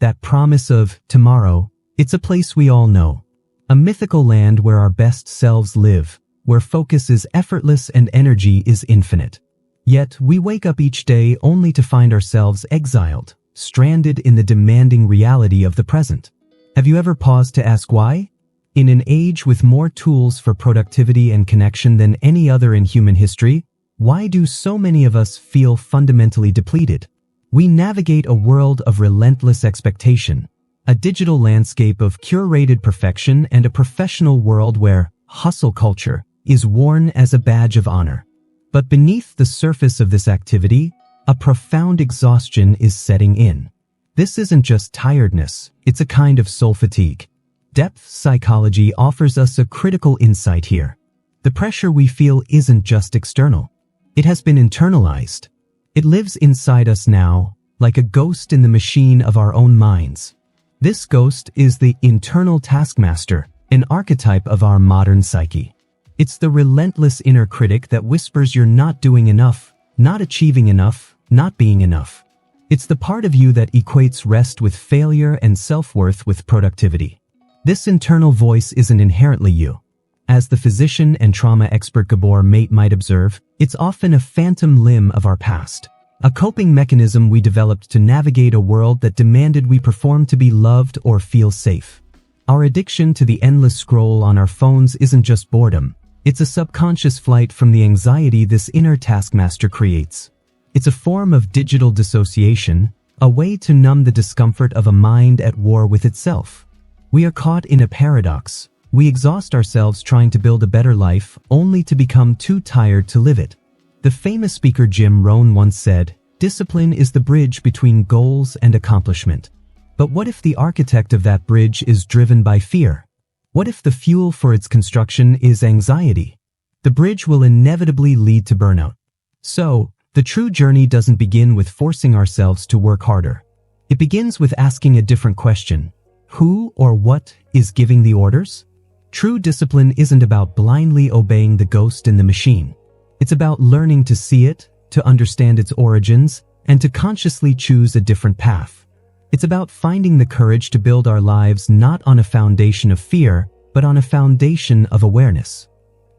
that promise of tomorrow, it's a place we all know. A mythical land where our best selves live, where focus is effortless and energy is infinite. Yet, we wake up each day only to find ourselves exiled, stranded in the demanding reality of the present. Have you ever paused to ask why? In an age with more tools for productivity and connection than any other in human history, why do so many of us feel fundamentally depleted? We navigate a world of relentless expectation, a digital landscape of curated perfection, and a professional world where hustle culture is worn as a badge of honor. But beneath the surface of this activity, a profound exhaustion is setting in. This isn't just tiredness, it's a kind of soul fatigue. Depth psychology offers us a critical insight here. The pressure we feel isn't just external. It has been internalized. It lives inside us now, like a ghost in the machine of our own minds. This ghost is the internal taskmaster, an archetype of our modern psyche. It's the relentless inner critic that whispers you're not doing enough, not achieving enough, not being enough. It's the part of you that equates rest with failure and self-worth with productivity. This internal voice isn't inherently you. As the physician and trauma expert Gabor Mate might observe, it's often a phantom limb of our past, a coping mechanism we developed to navigate a world that demanded we perform to be loved or feel safe. Our addiction to the endless scroll on our phones isn't just boredom. It's a subconscious flight from the anxiety this inner taskmaster creates. It's a form of digital dissociation, a way to numb the discomfort of a mind at war with itself. We are caught in a paradox. We exhaust ourselves trying to build a better life, only to become too tired to live it. The famous speaker Jim Rohn once said, "Discipline is the bridge between goals and accomplishment." But what if the architect of that bridge is driven by fear? What if the fuel for its construction is anxiety? The bridge will inevitably lead to burnout. So, the true journey doesn't begin with forcing ourselves to work harder. It begins with asking a different question. Who or what is giving the orders? True discipline isn't about blindly obeying the ghost in the machine. It's about learning to see it, to understand its origins, and to consciously choose a different path. It's about finding the courage to build our lives not on a foundation of fear, but on a foundation of awareness.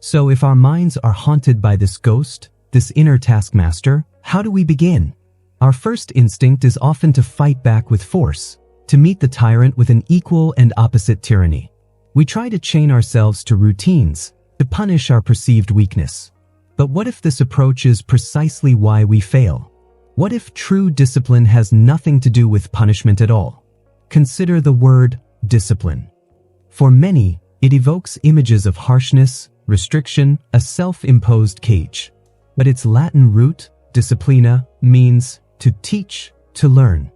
So if our minds are haunted by this ghost, this inner taskmaster, how do we begin? Our first instinct is often to fight back with force, to meet the tyrant with an equal and opposite tyranny. We try to chain ourselves to routines, to punish our perceived weakness. But what if this approach is precisely why we fail? What if true discipline has nothing to do with punishment at all? Consider the word discipline. For many, it evokes images of harshness, restriction, a self-imposed cage. But its Latin root, disciplina, means to teach, to learn.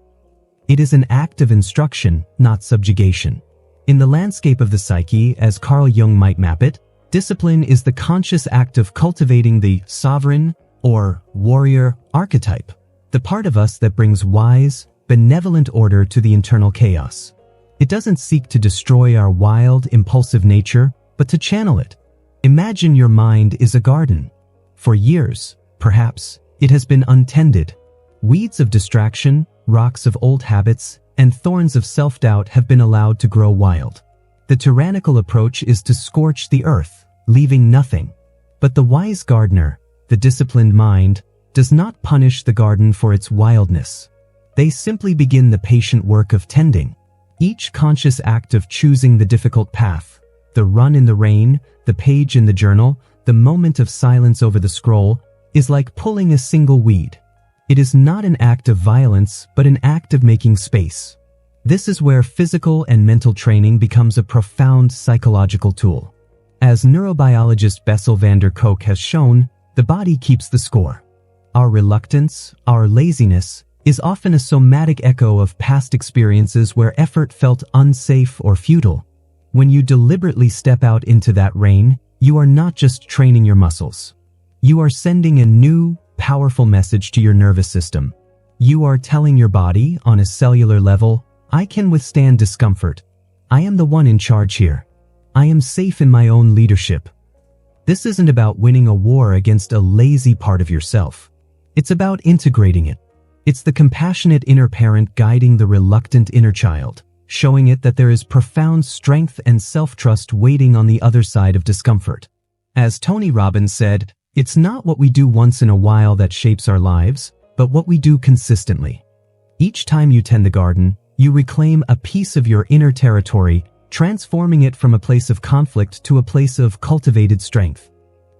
It is an act of instruction, not subjugation. In the landscape of the psyche, as Carl Jung might map it, discipline is the conscious act of cultivating the sovereign or warrior archetype, the part of us that brings wise, benevolent order to the internal chaos. It doesn't seek to destroy our wild, impulsive nature, but to channel it. Imagine your mind is a garden. For years, perhaps, it has been untended. Weeds of distraction, rocks of old habits, and thorns of self-doubt have been allowed to grow wild. The tyrannical approach is to scorch the earth, leaving nothing. But the wise gardener, the disciplined mind, does not punish the garden for its wildness. They simply begin the patient work of tending. Each conscious act of choosing the difficult path, the run in the rain, the page in the journal, the moment of silence over the scroll, is like pulling a single weed. It is not an act of violence, but an act of making space. This is where physical and mental training becomes a profound psychological tool. As neurobiologist Bessel van der Kolk has shown, the body keeps the score. Our reluctance, our laziness, is often a somatic echo of past experiences where effort felt unsafe or futile. When you deliberately step out into that rain, you are not just training your muscles. You are sending a new, powerful message to your nervous system. You are telling your body, on a cellular level, I can withstand discomfort. I am the one in charge here. I am safe in my own leadership. This isn't about winning a war against a lazy part of yourself. It's about integrating it. It's the compassionate inner parent guiding the reluctant inner child, showing it that there is profound strength and self-trust waiting on the other side of discomfort. As Tony Robbins said, it's not what we do once in a while that shapes our lives, but what we do consistently. Each time you tend the garden, you reclaim a piece of your inner territory, transforming it from a place of conflict to a place of cultivated strength.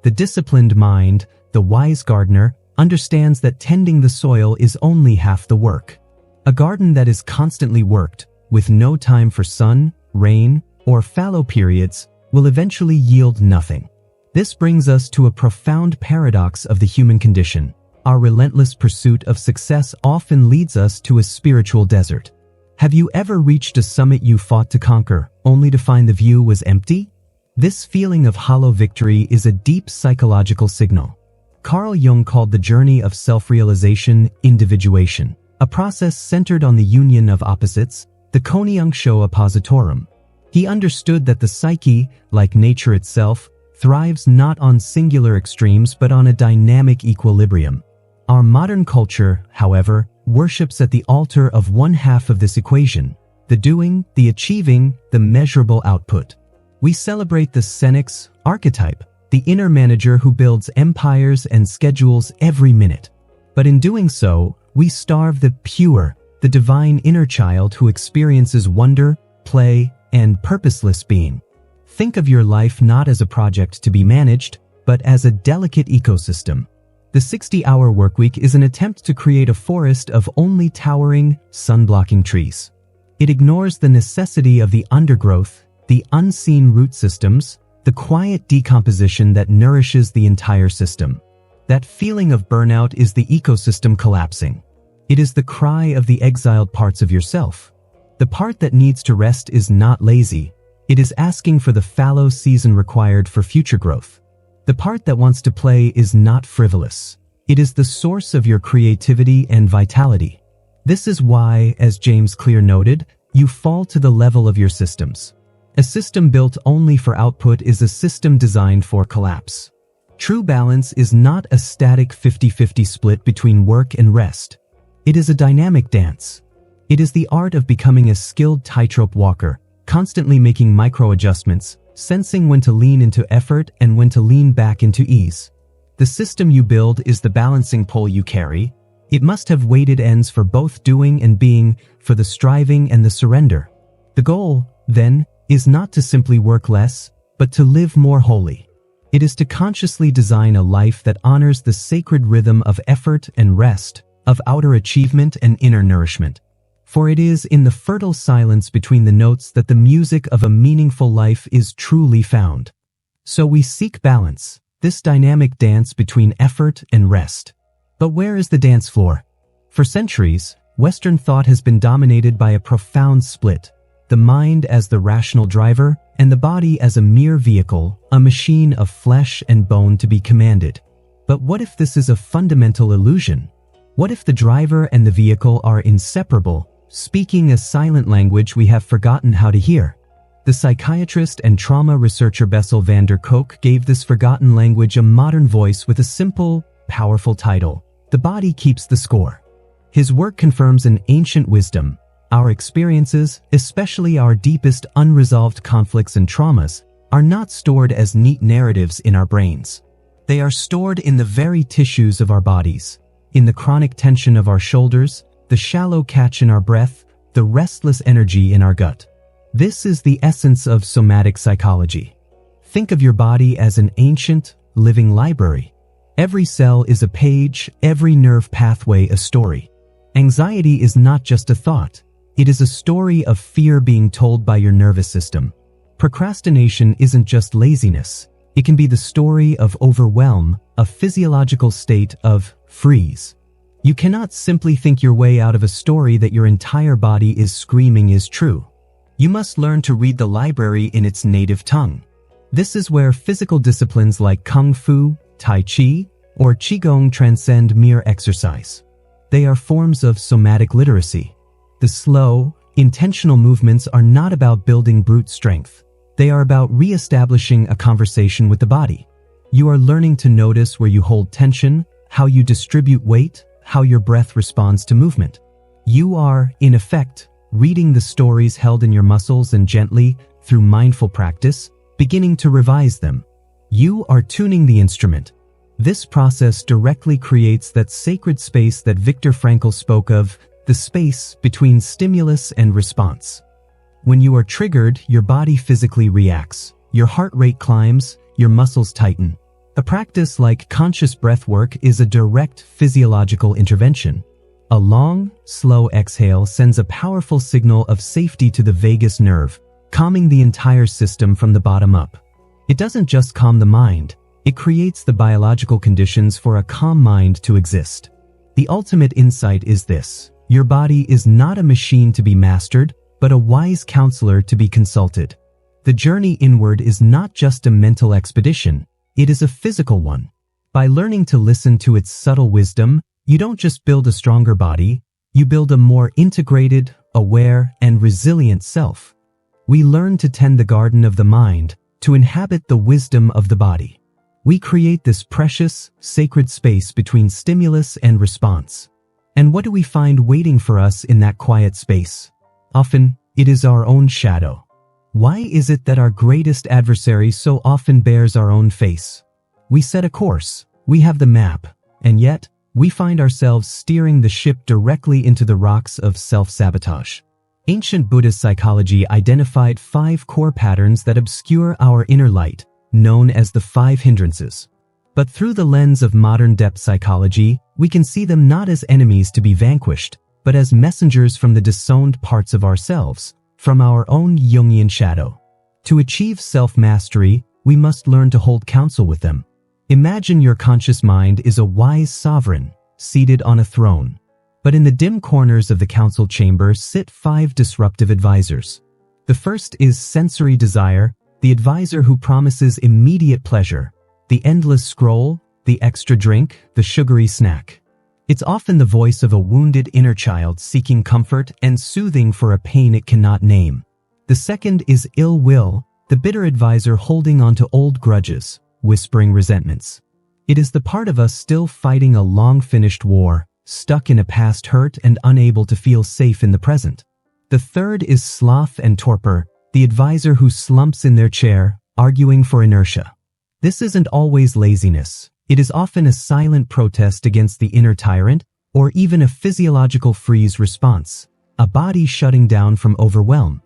The disciplined mind, the wise gardener, understands that tending the soil is only half the work. A garden that is constantly worked, with no time for sun, rain, or fallow periods, will eventually yield nothing. This brings us to a profound paradox of the human condition. Our relentless pursuit of success often leads us to a spiritual desert. Have you ever reached a summit you fought to conquer, only to find the view was empty? This feeling of hollow victory is a deep psychological signal. Carl Jung called the journey of self-realization individuation, a process centered on the union of opposites, the coniunctio oppositorum. He understood that the psyche, like nature itself, thrives not on singular extremes but on a dynamic equilibrium. Our modern culture, however, worships at the altar of one half of this equation, the doing, the achieving, the measurable output. We celebrate the Senex archetype, the inner manager who builds empires and schedules every minute. But in doing so, we starve the pure, the divine inner child who experiences wonder, play, and purposeless being. Think of your life not as a project to be managed, but as a delicate ecosystem. The 60-hour workweek is an attempt to create a forest of only towering, sun-blocking trees. It ignores the necessity of the undergrowth, the unseen root systems, the quiet decomposition that nourishes the entire system. That feeling of burnout is the ecosystem collapsing. It is the cry of the exiled parts of yourself. The part that needs to rest is not lazy. It is asking for the fallow season required for future growth. The part that wants to play is not frivolous. It is the source of your creativity and vitality. This is why, as James Clear noted, you fall to the level of your systems. A system built only for output is a system designed for collapse. True balance is not a static 50-50 split between work and rest. It is a dynamic dance. It is the art of becoming a skilled tightrope walker, constantly making micro-adjustments, sensing when to lean into effort and when to lean back into ease. The system you build is the balancing pole you carry. It must have weighted ends for both doing and being, for the striving and the surrender. The goal, then, is not to simply work less, but to live more wholly. It is to consciously design a life that honors the sacred rhythm of effort and rest, of outer achievement and inner nourishment. For it is in the fertile silence between the notes that the music of a meaningful life is truly found. So we seek balance, this dynamic dance between effort and rest. But where is the dance floor? For centuries, Western thought has been dominated by a profound split. The mind as the rational driver, and the body as a mere vehicle, a machine of flesh and bone to be commanded. But what if this is a fundamental illusion? What if the driver and the vehicle are inseparable, speaking a silent language we have forgotten how to hear? The psychiatrist and trauma researcher Bessel van der Kolk gave this forgotten language a modern voice with a simple, powerful title: The Body Keeps the Score. His work confirms an ancient wisdom. Our experiences, especially our deepest unresolved conflicts and traumas, are not stored as neat narratives in our brains. They are stored in the very tissues of our bodies, in the chronic tension of our shoulders, the shallow catch in our breath, the restless energy in our gut. This is the essence of somatic psychology. Think of your body as an ancient, living library. Every cell is a page, every nerve pathway a story. Anxiety is not just a thought. It is a story of fear being told by your nervous system. Procrastination isn't just laziness. It can be the story of overwhelm, a physiological state of freeze. You cannot simply think your way out of a story that your entire body is screaming is true. You must learn to read the library in its native tongue. This is where physical disciplines like Kung Fu, Tai Chi, or Qigong transcend mere exercise. They are forms of somatic literacy. The slow, intentional movements are not about building brute strength. They are about re-establishing a conversation with the body. You are learning to notice where you hold tension, how you distribute weight, how your breath responds to movement. You are, in effect, reading the stories held in your muscles and gently, through mindful practice, beginning to revise them. You are tuning the instrument. This process directly creates that sacred space that Viktor Frankl spoke of, the space between stimulus and response. When you are triggered, your body physically reacts. Your heart rate climbs, your muscles tighten. A practice like conscious breath work is a direct physiological intervention. A long, slow exhale sends a powerful signal of safety to the vagus nerve, calming the entire system from the bottom up. It doesn't just calm the mind, it creates the biological conditions for a calm mind to exist. The ultimate insight is this: your body is not a machine to be mastered, but a wise counselor to be consulted. The journey inward is not just a mental expedition, it is a physical one. By learning to listen to its subtle wisdom, you don't just build a stronger body, you build a more integrated, aware, and resilient self. We learn to tend the garden of the mind, to inhabit the wisdom of the body. We create this precious, sacred space between stimulus and response. And what do we find waiting for us in that quiet space? Often, it is our own shadow. Why is it that our greatest adversary so often bears our own face? We set a course, we have the map, and yet, we find ourselves steering the ship directly into the rocks of self-sabotage. Ancient Buddhist psychology identified 5 core patterns that obscure our inner light, known as the 5 hindrances. But through the lens of modern depth psychology, we can see them not as enemies to be vanquished, but as messengers from the disowned parts of ourselves, from our own Jungian shadow. To achieve self-mastery, we must learn to hold counsel with them. Imagine your conscious mind is a wise sovereign, seated on a throne. But in the dim corners of the council chamber sit 5 disruptive advisors. The first is sensory desire, the advisor who promises immediate pleasure, the endless scroll, the extra drink, the sugary snack. It's often the voice of a wounded inner child seeking comfort and soothing for a pain it cannot name. The second is ill will, the bitter advisor holding on to old grudges, whispering resentments. It is the part of us still fighting a long-finished war, stuck in a past hurt and unable to feel safe in the present. The third is sloth and torpor, the advisor who slumps in their chair, arguing for inertia. This isn't always laziness. It is often a silent protest against the inner tyrant, or even a physiological freeze response, a body shutting down from overwhelm.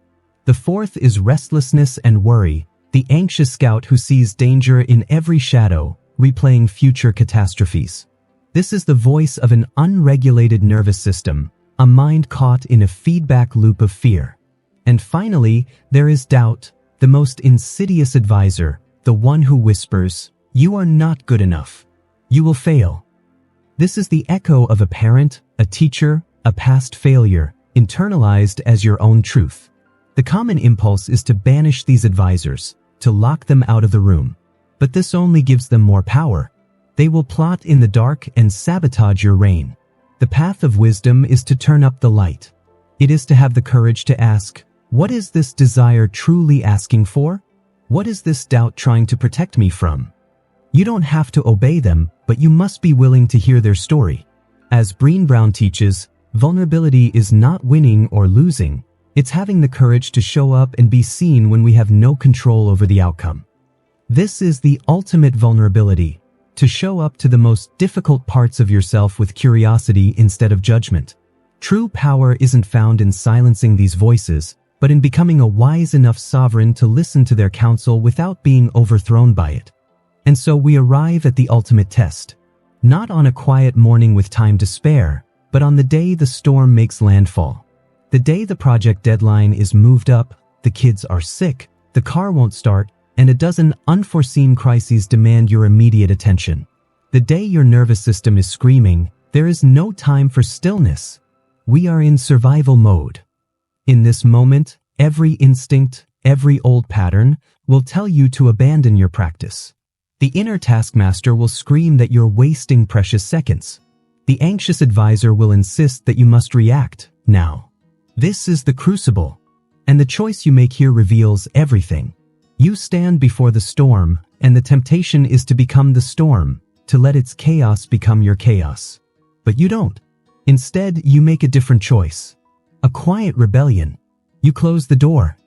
The fourth is restlessness and worry, the anxious scout who sees danger in every shadow, replaying future catastrophes. This is the voice of an unregulated nervous system, a mind caught in a feedback loop of fear. And finally, there is doubt, the most insidious advisor, the one who whispers, "You are not good enough. You will fail." This is the echo of a parent, a teacher, a past failure, internalized as your own truth. The common impulse is to banish these advisors, to lock them out of the room. But this only gives them more power. They will plot in the dark and sabotage your reign. The path of wisdom is to turn up the light. It is to have the courage to ask, what is this desire truly asking for? What is this doubt trying to protect me from? You don't have to obey them, but you must be willing to hear their story. As Brené Brown teaches, vulnerability is not winning or losing. It's having the courage to show up and be seen when we have no control over the outcome. This is the ultimate vulnerability, to show up to the most difficult parts of yourself with curiosity instead of judgment. True power isn't found in silencing these voices, but in becoming a wise enough sovereign to listen to their counsel without being overthrown by it. And so we arrive at the ultimate test. Not on a quiet morning with time to spare, but on the day the storm makes landfall. The day the project deadline is moved up, the kids are sick, the car won't start, and a dozen unforeseen crises demand your immediate attention. The day your nervous system is screaming, there is no time for stillness. We are in survival mode. In this moment, every instinct, every old pattern will tell you to abandon your practice. The inner taskmaster will scream that you're wasting precious seconds. The anxious advisor will insist that you must react now. This is the crucible, and the choice you make here reveals everything. You stand before the storm, and the temptation is to become the storm, to let its chaos become your chaos. But you don't. Instead, you make a different choice. A quiet rebellion. You close the door.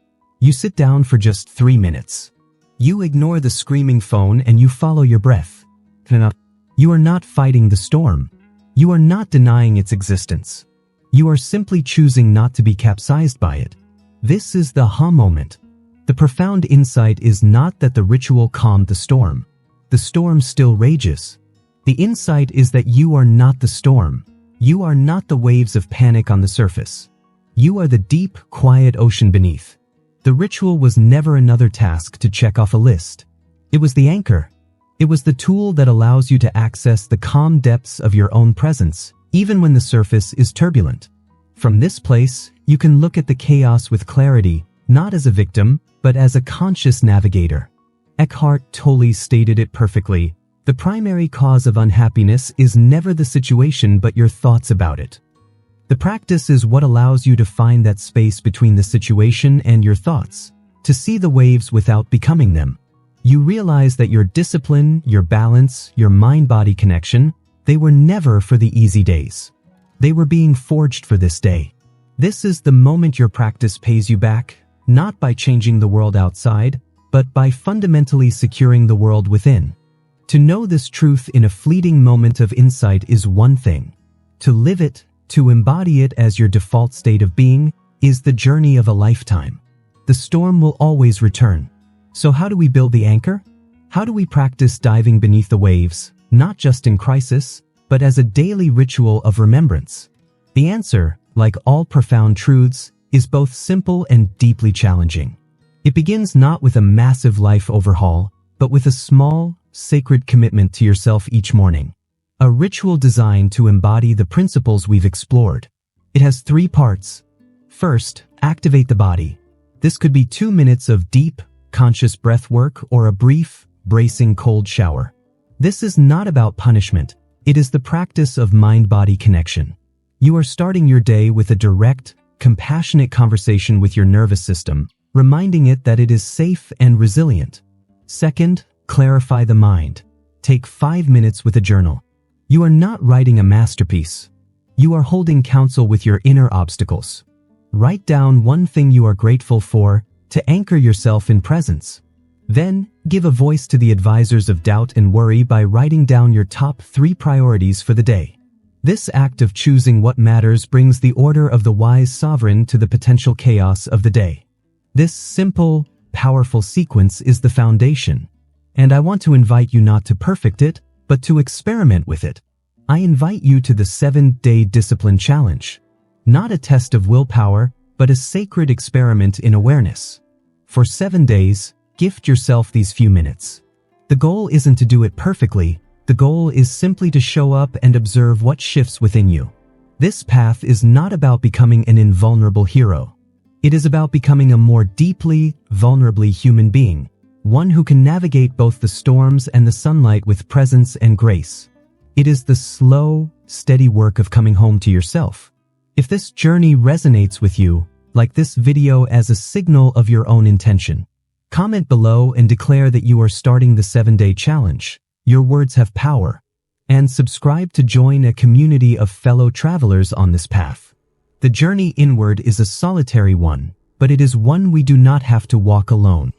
You sit down for just 3 minutes. You ignore the screaming phone and you follow your breath. You are not fighting the storm. You are not denying its existence. You are simply choosing not to be capsized by it. This is the ha moment. The profound insight is not that the ritual calmed the storm. The storm still rages. The insight is that you are not the storm. You are not the waves of panic on the surface. You are the deep, quiet ocean beneath. The ritual was never another task to check off a list. It was the anchor. It was the tool that allows you to access the calm depths of your own presence, even when the surface is turbulent. From this place, you can look at the chaos with clarity, not as a victim, but as a conscious navigator. Eckhart Tolle stated it perfectly. The primary cause of unhappiness is never the situation but your thoughts about it. The practice is what allows you to find that space between the situation and your thoughts, to see the waves without becoming them. You realize that your discipline, your balance, your mind-body connection, they were never for the easy days. They were being forged for this day. This is the moment your practice pays you back, not by changing the world outside, but by fundamentally securing the world within. To know this truth in a fleeting moment of insight is one thing. To live it, to embody it as your default state of being, is the journey of a lifetime. The storm will always return. So how do we build the anchor? How do we practice diving beneath the waves, not just in crisis, but as a daily ritual of remembrance? The answer, like all profound truths, is both simple and deeply challenging. It begins not with a massive life overhaul, but with a small, sacred commitment to yourself each morning. A ritual designed to embody the principles we've explored. It has 3 parts. First, activate the body. This could be 2 minutes of deep, conscious breath work or a brief, bracing cold shower. This is not about punishment. It is the practice of mind-body connection. You are starting your day with a direct, compassionate conversation with your nervous system, reminding it that it is safe and resilient. Second, clarify the mind. Take 5 minutes with a journal. You are not writing a masterpiece. You are holding counsel with your inner obstacles. Write down one thing you are grateful for to anchor yourself in presence. Then, give a voice to the advisors of doubt and worry by writing down your top 3 priorities for the day. This act of choosing what matters brings the order of the wise sovereign to the potential chaos of the day. This simple, powerful sequence is the foundation. And I want to invite you not to perfect it, but to experiment with it. I invite you to the 7-Day Discipline Challenge. Not a test of willpower, but a sacred experiment in awareness. For 7 days, gift yourself these few minutes. The goal isn't to do it perfectly. The goal is simply to show up and observe what shifts within you. This path is not about becoming an invulnerable hero. It is about becoming a more deeply, vulnerably human being. One who can navigate both the storms and the sunlight with presence and grace. It is the slow, steady work of coming home to yourself. If this journey resonates with you, like this video as a signal of your own intention. Comment below and declare that you are starting the 7-Day Challenge. Your words have power. And subscribe to join a community of fellow travelers on this path. The journey inward is a solitary one, but it is one we do not have to walk alone.